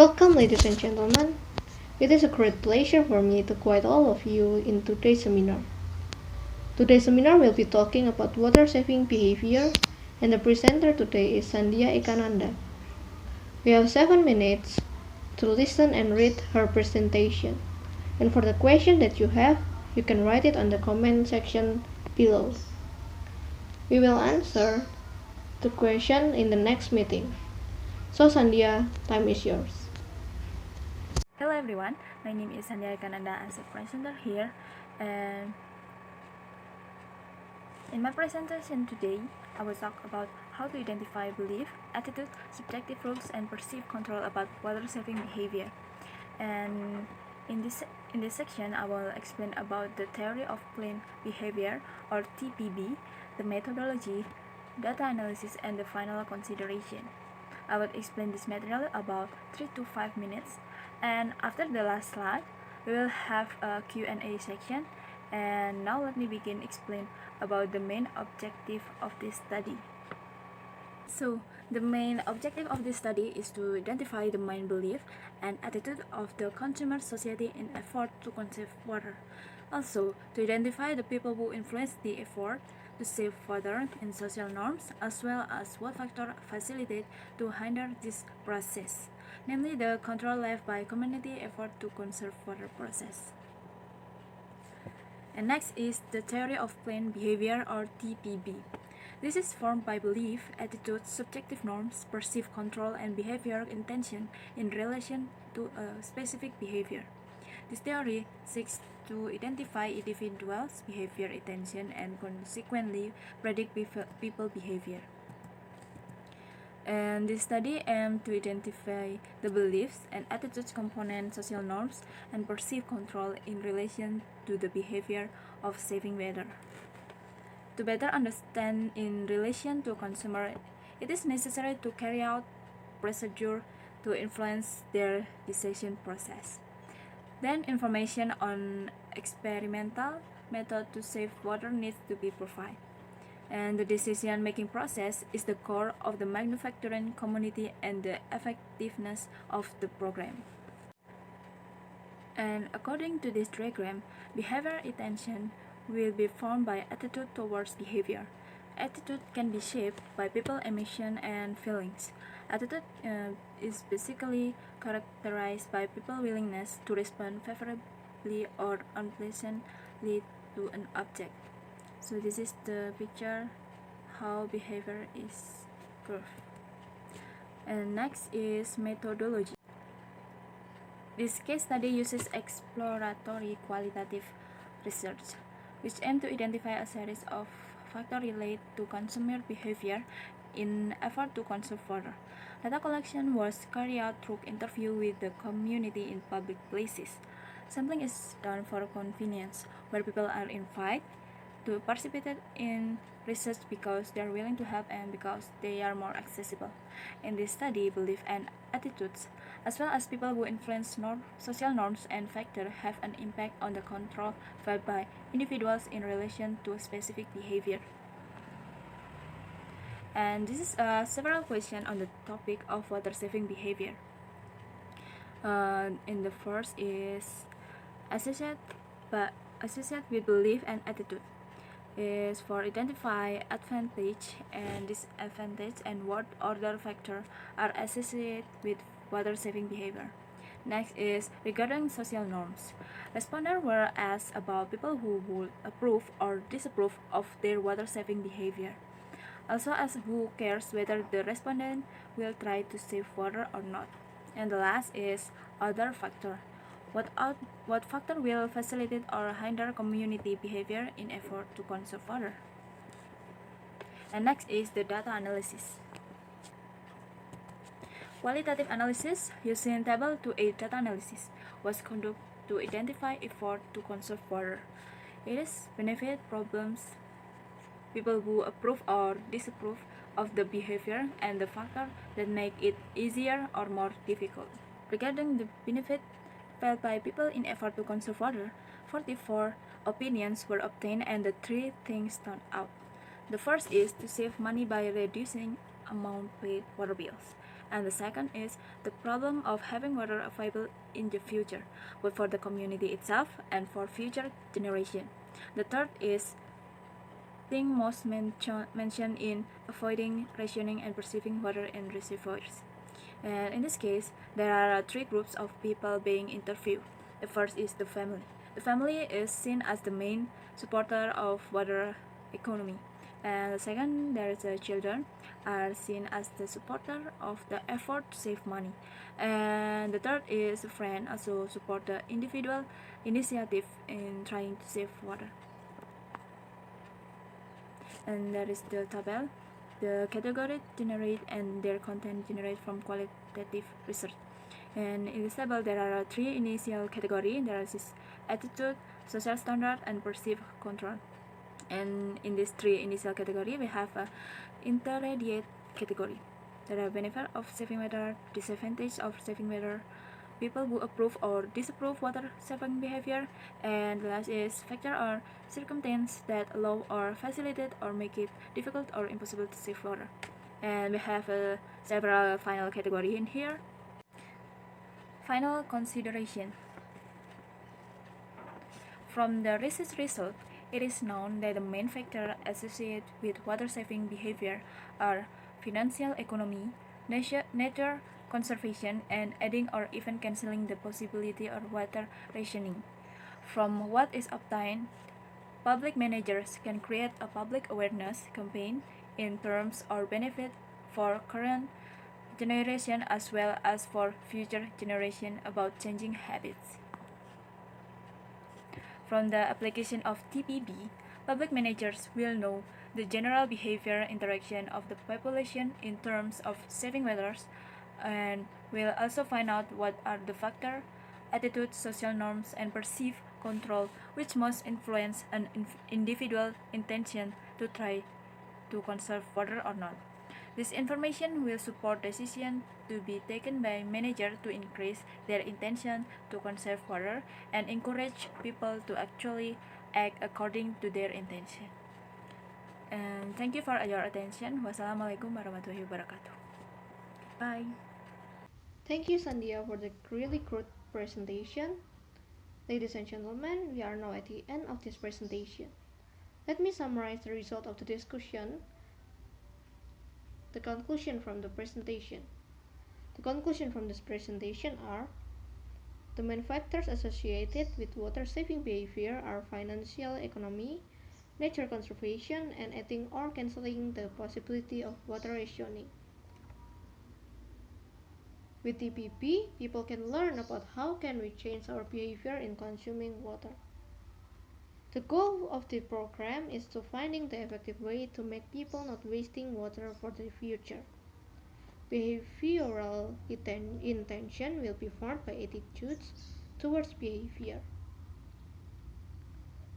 Welcome, ladies and gentlemen. It is a great pleasure for me to guide all of you in today's seminar. Today's seminar will be talking about water-saving behavior, and the presenter today is Sandia Ekananda. We have 7 minutes to listen and read her presentation. And for the question that you have, you can write it on the comment section below. We will answer the question in the next meeting. So Sandia, time is yours. Hello everyone, my name is Sandia Kananda as a presenter here, and in my presentation today I will talk about how to identify belief, attitude, subjective rules, and perceived control about water saving behavior. And in this section I will explain about the theory of planned behavior, or TPB, the methodology, data analysis, and the final consideration. I will explain this material about 3 to 5 minutes, and after the last slide we will have a Q&A section. And now let me begin explain about the main objective of this study. So the main objective of this study is to identify the main belief and attitude of the consumer society in effort to conserve water. Also, to identify the people who influence the effort to save water and social norms, as well as what factors facilitate to hinder this process, namely the control left by community effort to conserve water process. And next is the theory of planned behavior, or TPB. This is formed by belief, attitude, subjective norms, perceived control, and behavioral intention in relation to a specific behavior. This theory seeks to identify individuals' behavior intention and consequently predict people behavior. And this study aimed to identify the beliefs and attitudes component, social norms, and perceived control in relation to the behavior of saving water. To better understand in relation to consumer, it is necessary to carry out procedure to influence their decision process. Then information on experimental method to save water needs to be provided. And the decision-making process is the core of the manufacturing community and the effectiveness of the program. And according to this diagram, behavior intention will be formed by attitude towards behavior. Attitude can be shaped by people emotion and feelings. Attitude is basically characterized by people's willingness to respond favorably or unpleasantly to an object. So this is the picture how behavior is curved. And next is methodology. This case study uses exploratory qualitative research, which aim to identify a series of factors related to consumer behavior in effort to conserve water. Data collection was carried out through interview with the community in public places. Sampling is done for convenience, where people are invited to participate in research because they are willing to help and because they are more accessible. In this study, belief and attitudes, as well as people who influence social norms and factors, have an impact on the control felt by individuals in relation to a specific behavior. And this is several questions on the topic of water-saving behavior. In the first is associate with belief and attitude. Is for identify advantage and disadvantage and what other factors are associated with water saving behavior. Next is regarding social norms. Respondents were asked about people who would approve or disapprove of their water saving behavior. Also asked who cares whether the respondent will try to save water or not. And the last is other factor. What factor will facilitate or hinder community behavior in effort to conserve water? And next is the data analysis. Qualitative analysis using table to aid data analysis was conducted to identify effort to conserve water. It is benefit problems, people who approve or disapprove of the behavior, and the factor that make it easier or more difficult. Regarding the benefit felt by people in effort to conserve water, 44 opinions were obtained and the 3 things stand out. The first is to save money by reducing amount paid water bills. And the second is the problem of having water available in the future, both for the community itself and for future generation. The third is thing most mentioned in avoiding rationing and preserving water in reservoirs. And in this case, there are three groups of people being interviewed. The first is the family. The family is seen as the main supporter of water economy. And the second, there is the children are seen as the supporter of the effort to save money. And the third is a friend, also support the individual initiative in trying to save water. And there is the table. The categories generate and their content generate from qualitative research. And in this table, there are three initial categories. There is attitude, social standard, and perceived control. And in these three initial category, we have a intermediate category. There are benefit of saving water, disadvantage of saving water, people who approve or disapprove water saving behavior, and the last is factor or circumstance that allow or facilitate or make it difficult or impossible to save water. And we have several final category in here. Final consideration. From the research result, it is known that the main factors associated with water-saving behavior are financial economy, nature conservation, and adding or even canceling the possibility of water rationing. From what is obtained, public managers can create a public awareness campaign in terms or benefit for current generation as well as for future generation about changing habits. From the application of TPB, public managers will know the general behavior interaction of the population in terms of saving waters and will also find out what are the factors, attitudes, social norms, and perceived control which most influence an individual intention to try to conserve water or not. This information will support decisions to be taken by managers to increase their intention to conserve water and encourage people to actually act according to their intention. And thank you for your attention. Wassalamualaikum warahmatullahi wabarakatuh. Bye. Thank you, Sandia, for the really good presentation. Ladies and gentlemen, we are now at the end of this presentation. Let me summarize the result of the discussion. The conclusion from the presentation. The conclusion from this presentation are: the main factors associated with water-saving behavior are financial economy, nature conservation, and adding or cancelling the possibility of water rationing. With TPP, people can learn about how can we change our behavior in consuming water. The goal of the program is to finding the effective way to make people not wasting water for the future. Behavioral intention will be formed by attitudes towards behavior.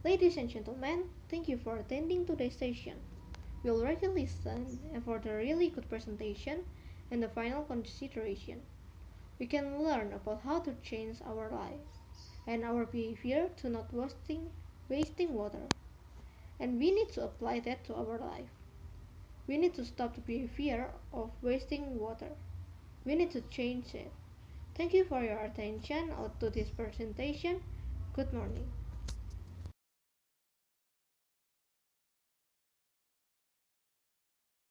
Ladies and gentlemen, thank you for attending today's session. We already listened and for the really good presentation and the final consideration. We can learn about how to change our lives and our behavior to not wasting water. And we need to apply that to our life. We need to stop the behavior of wasting water. We need to change it. Thank you for your attention to this presentation. Good morning.